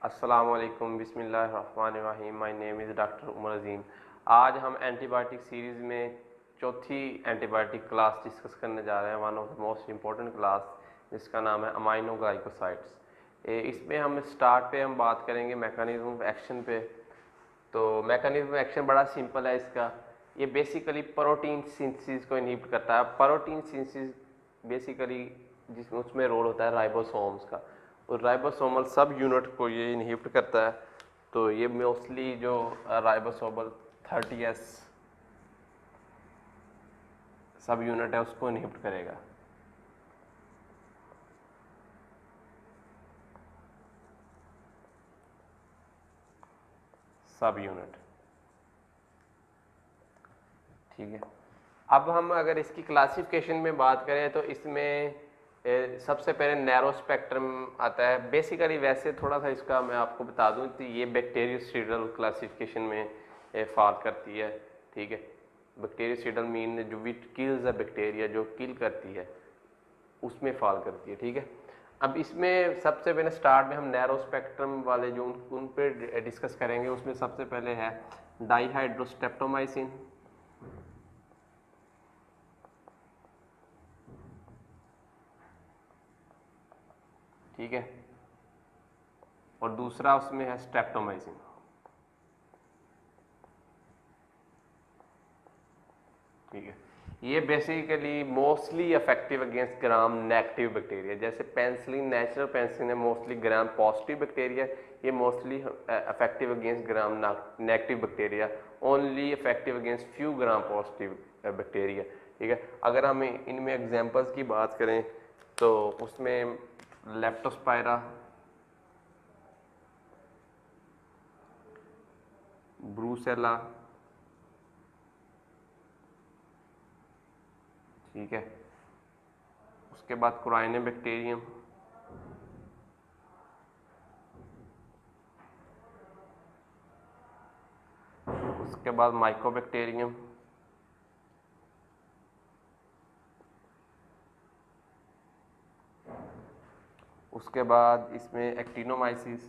अस्सलामुअलैकुम बिस्मिल्लाहिर्रहमानिर्रहीम। My name is doctor Umar Azeem. आज हम एंटीबायोटिक सीरीज़ में चौथी एंटीबायोटिक क्लास डिस्कस करने जा रहे हैं, one of the most important class, जिसका नाम है अमाइनोग्लाइकोसाइड्स। इसमें हम स्टार्ट पे हम बात करेंगे मैकेनिज्म ऑफ एक्शन पे। तो मैकेनिज्म ऑफ एक्शन बड़ा सिंपल है इसका। ये बेसिकली प्रोटीन सिंथेसिस को इनहिबिट करता है। प्रोटीन सिंथेसिस बेसिकली जिसमें उसमें रोल होता है राइबोसोम्स का, और राइबोसोमल सब यूनिट को ये इनहिबिट करता है। तो ये मोस्टली जो राइबोसोमल 30S सब यूनिट है उसको इनहिबिट करेगा। सब यूनिट, ठीक है। अब हम अगर इसकी क्लासिफिकेशन में बात करें तो इसमें सबसे पहले नैरो स्पेक्ट्रम आता है। बेसिकली वैसे थोड़ा सा इसका मैं आपको बता दूं तो ये बैक्टीरियोसिडल क्लासिफिकेशन में फॉल करती है, ठीक है। बैक्टीरियोसिडल मीन जो विच किल्स अ बैक्टीरिया, जो किल करती है, उसमें फॉल करती है, ठीक है। अब इसमें सबसे पहले स्टार्ट में हम नैरो स्पेक्ट्रम वाले जो उन पे डिस्कस करेंगे। उसमें सबसे पहले है डाईहाइड्रोस्ट्रेप्टोमाइसिन, ठीक है, और दूसरा उसमें है स्ट्रेप्टोमाइसिन, ठीक है। ये basically mostly effective against gram negative bacteria. जैसे पेंसिलिन, नेचुरल पेंसिलिन है मोस्टली ग्राम पॉजिटिव बैक्टीरिया, ये mostly effective against gram negative bacteria, only effective against few ग्राम पॉजिटिव बैक्टीरिया, ठीक है। अगर हम इनमें एग्जांपल्स की बात करें तो उसमें लेप्टोस्पायरा, ब्रूसेला, ठीक है, उसके बाद कुराइनोबैक्टीरियम, उसके बाद माइकोबैक्टीरियम, उसके बाद इसमें एक्टिनोमाइसिस,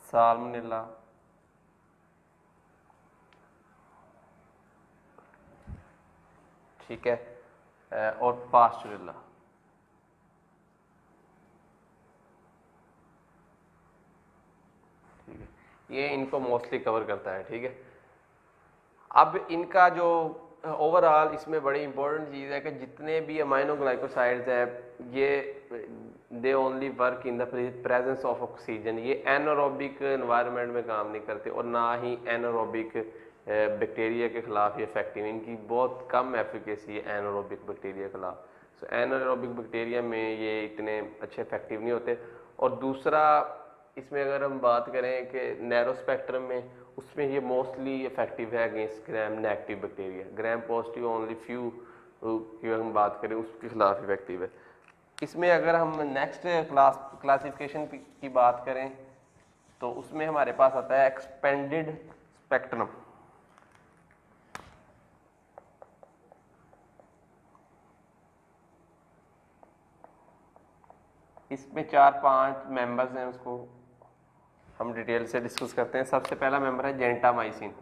साल्मोनेला, ठीक है, और पास्चुरेला, ठीक है। ये इनको मोस्टली कवर करता है, ठीक है। अब इनका जो ओवरऑल इसमें बड़ी इंपॉर्टेंट चीज़ है कि जितने भी अमाइनोग्लाइकोसाइड्स हैं ये they only work in the presence of oxygen. ये एनारोबिक एनवायरनमेंट में काम नहीं करते और ना ही एनारोबिक बैक्टीरिया के खिलाफ ये इफेक्टिव। इनकी बहुत कम एफिकेसी है एनारोबिक बैक्टीरिया के खिलाफ। सो एनारोबिक बैक्टीरिया में ये इतने अच्छे इफेक्टिव नहीं होते। और दूसरा इसमें अगर हम बात करें कि नैरो स्पेक्ट्रम में, उसमें ये मोस्टली इफेक्टिव है against gram negative bacteria. Gram positive only few की हम बात करें उसके खिलाफ इफेक्टिव है। इसमें अगर हम नेक्स्ट क्लासिफिकेशन की बात करें तो उसमें हमारे पास आता है एक्सपेंडेड स्पेक्ट्रम। इसमें 4-5 मेंबर्स हैं, उसको हम डिटेल से डिस्कस करते हैं। सबसे पहला मेंबर है जेंटामाइसिन।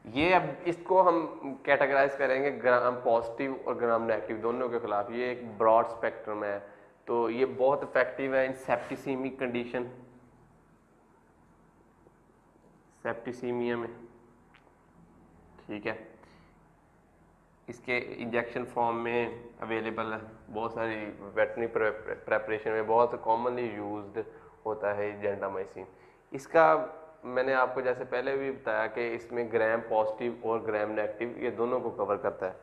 ये अब इसको हम कैटेगराइज करेंगे ग्राम पॉजिटिव और ग्राम नेगेटिव दोनों के खिलाफ। ये एक ब्रॉड स्पेक्ट्रम है, तो ये बहुत इफेक्टिव है इन सेप्टिसीमिक कंडीशन, सेप्टिसीमिया में, ठीक है। इसके इंजेक्शन फॉर्म में अवेलेबल है, बहुत सारी वेटरनरी प्रेपरेशन में बहुत कॉमनली यूज्ड होता है जेंटामाइसिन। इसका मैंने आपको जैसे पहले भी बताया कि इसमें ग्राम पॉजिटिव और ग्राम नेगेटिव ये दोनों को कवर करता है।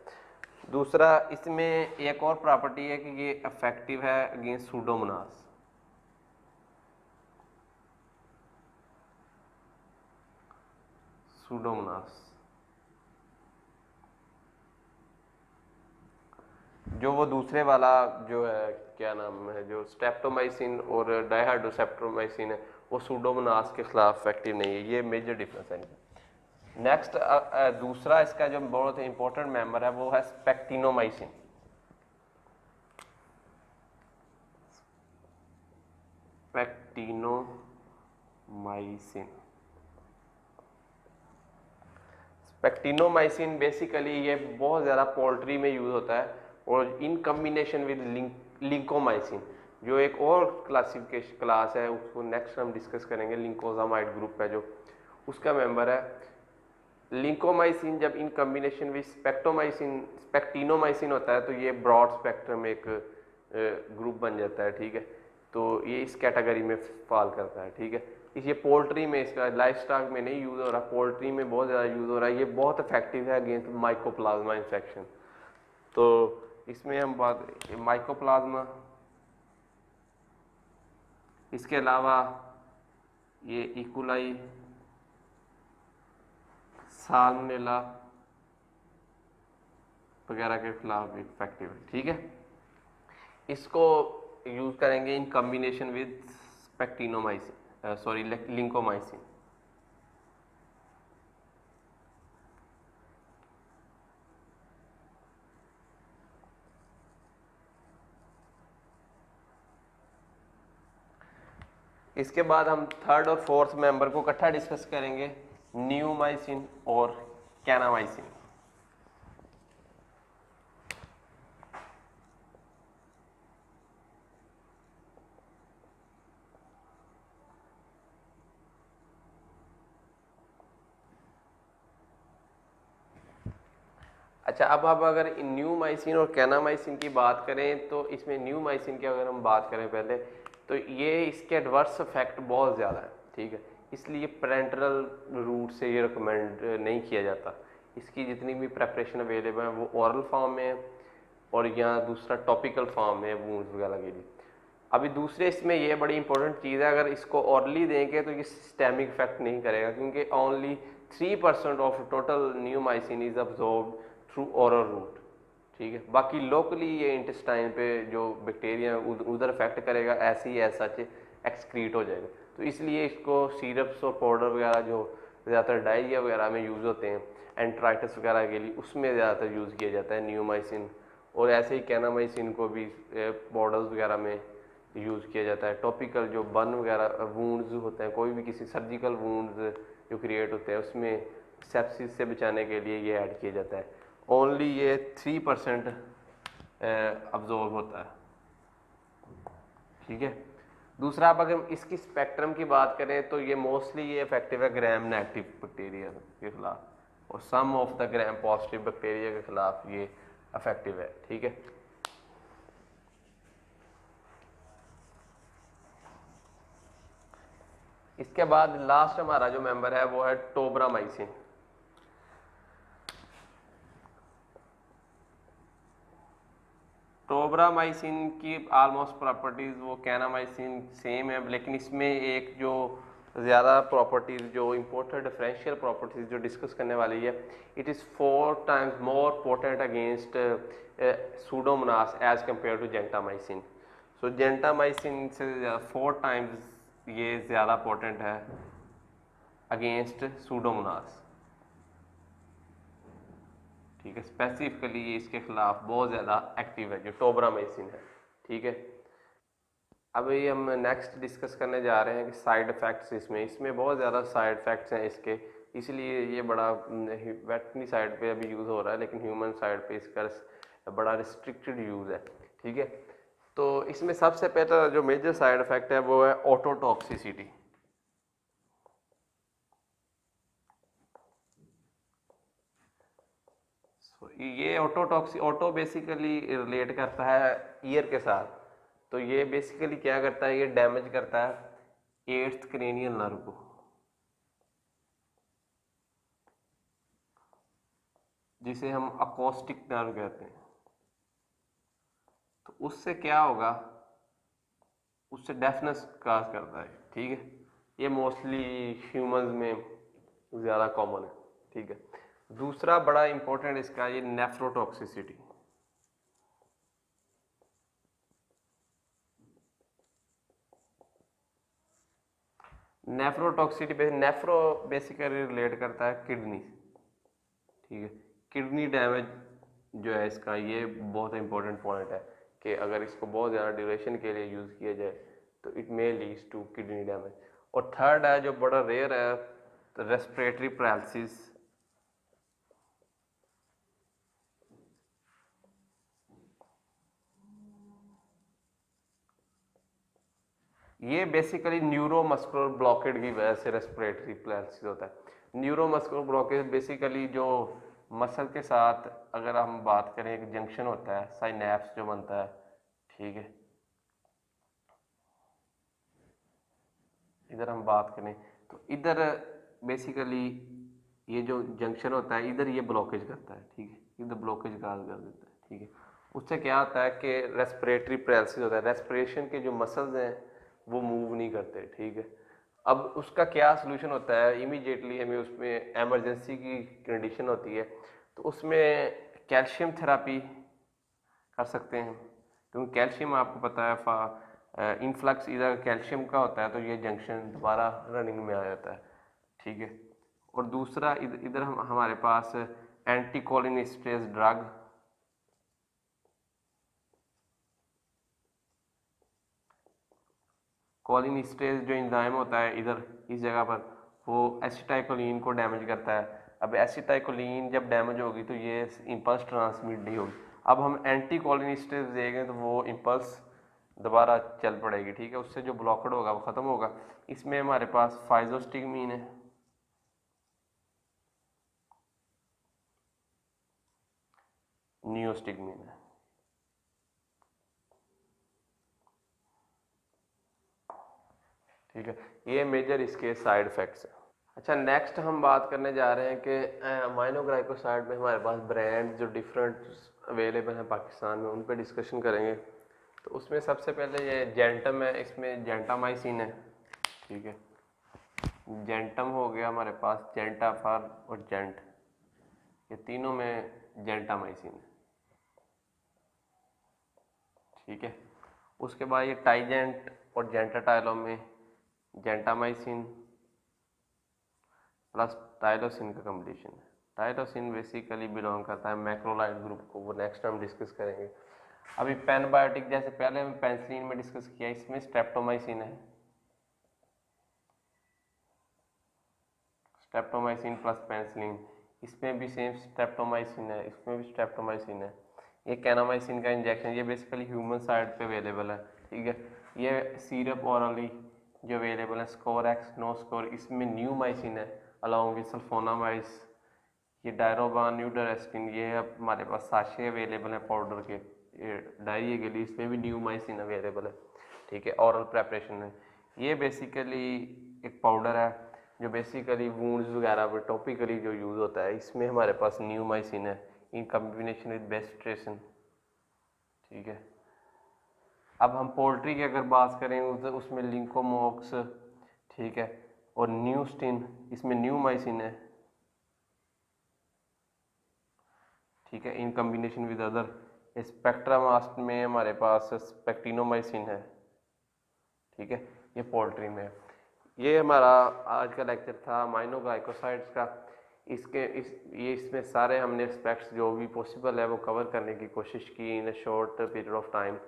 दूसरा इसमें एक और प्रॉपर्टी है कि ये इफेक्टिव है अगेंस्ट सूडोमोनास। सूडोमोनास जो वो दूसरे वाला जो है, क्या नाम है, जो स्ट्रेप्टोमाइसिन और डायहाइड्रोस्ट्रेप्टोमाइसिन है, वो सूडोमोनास के खिलाफ इफेक्टिव नहीं है। ये मेजर डिफरेंस है इनका। नेक्स्ट दूसरा इसका जो बहुत इंपॉर्टेंट मेंबर है वो है स्पेक्टिनोमाइसिन। स्पेक्टिनोमाइसिन, स्पेक्टिनोमाइसिन बेसिकली ये बहुत ज़्यादा पोल्ट्री में यूज़ होता है, और इन कम्बिनेशन विद लिंकोमाइसिन जो एक और क्लासिफिकेशन क्लास है, उसको नेक्स्ट हम डिस्कस करेंगे। लिंकोजामाइड ग्रुप है जो, उसका मेंबर है लिंकोमाइसिन। जब इन कम्बिनेशन विद स्पेक्टिनोमाइसिन होता है तो ये ब्रॉड स्पेक्ट्रम एक ग्रुप बन जाता है, ठीक है। तो ये इस कैटेगरी में फॉल करता है, ठीक है। ये पोल्ट्री में, इसका लाइफ स्टॉक में नहीं यूज़ हो रहा, पोल्ट्री में बहुत ज़्यादा यूज़ हो रहा है। ये बहुत इफेक्टिव है अगेंस्ट माइकोप्लाज्मा इन्फेक्शन। तो इसमें हम बात माइकोप्लाज्मा, इसके अलावा ये इकोलाई, साल्मोनेला वगैरह के खिलाफ भी इफेक्टिव है, ठीक है। इसको यूज़ करेंगे इन कम्बिनेशन विद स्पेक्टिनोमाइसिन, सॉरी लिंकोमाइसिन। इसके बाद हम थर्ड और फोर्थ मेंबर को इकट्ठा डिस्कस करेंगे, न्यूमाइसिन और कैनामाइसिन। अच्छा, अब अगर न्यूमाइसिन और कैनामाइसिन की बात करें तो इसमें न्यूमाइसिन की अगर हम बात करें पहले, तो ये इसके एडवर्स इफेक्ट बहुत ज़्यादा है, ठीक है। इसलिए पैरेंटरल रूट से ये रिकमेंड नहीं किया जाता। इसकी जितनी भी प्रेपरेशन अवेलेबल है वो ओरल फॉर्म में है, और यहाँ दूसरा टॉपिकल फॉर्म में वूंड्स वगैरह के लिए। अभी दूसरे इसमें ये बड़ी इंपॉर्टेंट चीज़ है, अगर इसको ऑरली देंगे तो ये सिस्टेमिक इफेक्ट नहीं करेगा, क्योंकि only 3% of total neomycin is absorb through oral route, ठीक है। बाकी लोकली ये इंटेस्टाइन पे जो बैक्टीरिया उधर इफेक्ट करेगा, ऐसे ही ऐसा एक्सक्रीट हो जाएगा। तो इसलिए इसको सिरप्स और पाउडर वगैरह जो ज़्यादातर डायरिया वगैरह में यूज़ होते हैं, एंट्राइटिस वगैरह के लिए, उसमें ज़्यादातर यूज़ किया जाता है न्यूमाइसिन। और ऐसे ही कैनामाइसिन को भी पाउडर्स वगैरह में यूज़ किया जाता है। टॉपिकल जो बर्न वगैरह वूंड्स होते हैं, कोई भी किसी सर्जिकल वूंड्स जो क्रिएट होते हैं, उसमें सेप्सिस से बचाने के लिए ये ऐड किया जाता है। ओनली ये 3% अब्जॉर्ब होता है, ठीक है। दूसरा, अब अगर इसकी स्पेक्ट्रम की बात करें तो ये मोस्टली ये इफेक्टिव है ग्राम नेगेटिव बैक्टीरिया के खिलाफ, और some of the gram positive bacteria के खिलाफ ये इफेक्टिव है, ठीक है। इसके बाद लास्ट हमारा जो मेंबर है वो है टोब्रामाइसिन। टोब्रामाइसिन की ऑलमोस्ट प्रॉपर्टीज वो कैनामाइसिन सेम है, लेकिन इसमें एक जो ज़्यादा प्रॉपर्टीज, जो इम्पोर्टेंट डिफरेंशियल प्रॉपर्टीज जो डिस्कस करने वाली है, it is 4 times more potent against pseudomonas as compared to gentamicin. So gentamicin से 4 टाइम्स ये ज़्यादा पोटेंट है अगेंस्ट सूडोमोनास, ठीक है। स्पेसिफिकली ये इसके खिलाफ बहुत ज़्यादा एक्टिव है जो टोब्रामाइसिन है, ठीक है। अभी हम नेक्स्ट डिस्कस करने जा रहे हैं कि साइड इफ़ेक्ट्स इसमें बहुत ज़्यादा साइड इफ़ेक्ट्स हैं इसके, इसलिए ये बड़ा वेटरनरी साइड पे अभी यूज़ हो रहा है, लेकिन ह्यूमन साइड पे इसका बड़ा रिस्ट्रिक्टेड यूज़ है, ठीक है। तो इसमें सबसे पहला जो मेजर साइड इफ़ेक्ट है वो है ऑटोटॉक्सिसिटी। ये ऑटो बेसिकली रिलेट करता है ईयर के साथ। तो ये बेसिकली क्या करता है, ये डैमेज करता है 8th क्रेनियल नर्व को, जिसे हम अकोस्टिक नर्व कहते हैं। तो उससे क्या होगा, उससे डेफनेस काज करता है, ठीक है। ये मोस्टली ह्यूमंस में ज़्यादा कॉमन है, ठीक है। दूसरा बड़ा इंपॉर्टेंट इसका ये नेफ्रोटॉक्सिसिटी। नेफ्रोटॉक्सिटी नेफ्रो बेसिकली रिलेट करता है किडनी, ठीक है। किडनी डैमेज जो है इसका, ये बहुत इंपॉर्टेंट पॉइंट है कि अगर इसको बहुत ज़्यादा ड्यूरेशन के लिए यूज़ किया जाए तो it may leads to kidney damage. और थर्ड है जो बड़ा रेयर है, रेस्पिरेटरी पैरालिसिस। ये बेसिकली न्यूरोमस्कुलर ब्लॉकेड की वजह से रेस्पिरेटरी पैरालिसिस होता है। न्यूरोमस्कुलर ब्लॉकेज बेसिकली जो मसल के साथ, अगर हम बात करें, एक जंक्शन होता है साइनैप्स जो बनता है, ठीक है। इधर हम बात करें तो इधर बेसिकली ये जो जंक्शन होता है इधर ये ब्लॉकेज करता है, ठीक है। इधर ब्लॉकेज काज कर देता है, ठीक है। उससे क्या होता है कि रेस्पिरेटरी पैरालिसिस होता है, रेस्पिरेशन के जो मसल्स हैं वो मूव नहीं करते, ठीक है। अब उसका क्या सोल्यूशन होता है, इमीडिएटली हमें उसमें एमरजेंसी की कंडीशन होती है तो उसमें कैल्शियम थेरापी कर सकते हैं, क्योंकि कैल्शियम आपको पता है इनफ्लक्स इधर कैल्शियम का होता है तो ये जंक्शन दोबारा रनिंग में आ जाता है, ठीक है। और दूसरा इधर हम हमारे पास एंटीकोलिनेस्टेज ड्रग, कोलिनेस्टेज जो एंजाइम होता है इधर इस जगह पर, वो एसिटाइकोलिन को डैमेज करता है। अब एसिटाइकोलिन जब डैमेज होगी तो ये इम्पल्स ट्रांसमिट नहीं होगी। अब हम एंटी कोलिनेस्टेज देंगे तो वो इम्पल्स दोबारा चल पड़ेगी, ठीक है। उससे जो ब्लॉकड होगा वो ख़त्म होगा। इसमें हमारे पास फाइजोस्टिगमीन है, नियोस्टिगमीन है, ठीक है। ये मेजर इसके साइड इफ़ेक्ट्स हैं। अच्छा, नेक्स्ट हम बात करने जा रहे हैं कि अमाइनोग्लाइकोसाइड में हमारे पास ब्रांड जो डिफरेंट अवेलेबल हैं पाकिस्तान में, उन पे डिस्कशन करेंगे। तो उसमें सबसे पहले ये जेंटम है, इसमें जेंटामाइसिन है, ठीक है। जेंटम हो गया हमारे पास, जेंटाफार और जेंट, ये तीनों में जेंटामाइसिन है, ठीक है। उसके बाद ये टाइजेंट और जेंटाटाइलो में जेंटामाइसिन प्लस टाइलोसिन का कॉम्बिनेशन है। टाइलोसिन बेसिकली बिलोंग करता है मैक्रोलाइड ग्रुप को, वो नेक्स्ट हम डिस्कस करेंगे। अभी पेनबायोटिक जैसे पहले हम पेंसिलिन में डिस्कस किया, इसमें स्ट्रेप्टोमाइसिन है, स्ट्रेप्टोमाइसिन प्लस पेंसिलिन। इसमें भी सेम स्ट्रेप्टोमाइसिन है, इसमें भी स्ट्रेप्टोमाइसिन है। ये कैनामाइसिन का इंजेक्शन, ये बेसिकली ह्यूमन साइड पे अवेलेबल है, ठीक है। ये सीरप ऑरली जो अवेलेबल है, स्कोर एक्स, नो स्कोर, इसमें न्यूमाइसिन है अलॉन्ग विद सल्फोनामाइस। ये डायरोबान, न्यूडरेस्टिन, ये हमारे पास साशे अवेलेबल है पाउडर के, ये डायरिया के लिए, इसमें भी न्यूमाइसिन अवेलेबल है, ठीक है, ऑरल प्रेपरेशन है। ये बेसिकली एक पाउडर है जो बेसिकली वूंड्स वगैरह पर टॉपिकली जो यूज़ होता है, इसमें हमारे पास न्यूमाइसिन है इन कम्बिनेशन विद बेस्ट्रेशन, ठीक है। अब हम पोल्ट्री की अगर बात करें उसमें लिंकोमोक्स, ठीक है, और न्यूस्टिन, इसमें न्यूमाइसिन है, ठीक है, इन कम्बिनेशन विद अदर। स्पेक्ट्रामास्ट में हमारे पास स्पेक्टिनोमाइसिन है, ठीक है, ये पोल्ट्री में है। ये हमारा आज का लेक्चर था अमाइनोग्लाइकोसाइड्स का। ये इसमें सारे हमने एस्पेक्ट्स जो भी पॉसिबल है वो कवर करने की कोशिश की in a short period of time.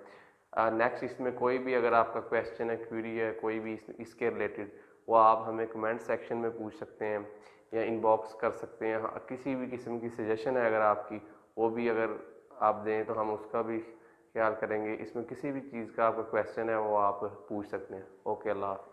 Next इसमें कोई भी अगर आपका क्वेश्चन है, क्वेरी है कोई भी इसके रिलेटेड, वो आप हमें कमेंट सेक्शन में पूछ सकते हैं या इनबॉक्स कर सकते हैं। किसी भी किस्म की सजेशन है अगर आपकी, वो भी अगर आप दें तो हम उसका भी ख्याल करेंगे। इसमें किसी भी चीज़ का आपका क्वेश्चन है वो आप पूछ सकते हैं। ओके, अल्लाह हाफ़िज़।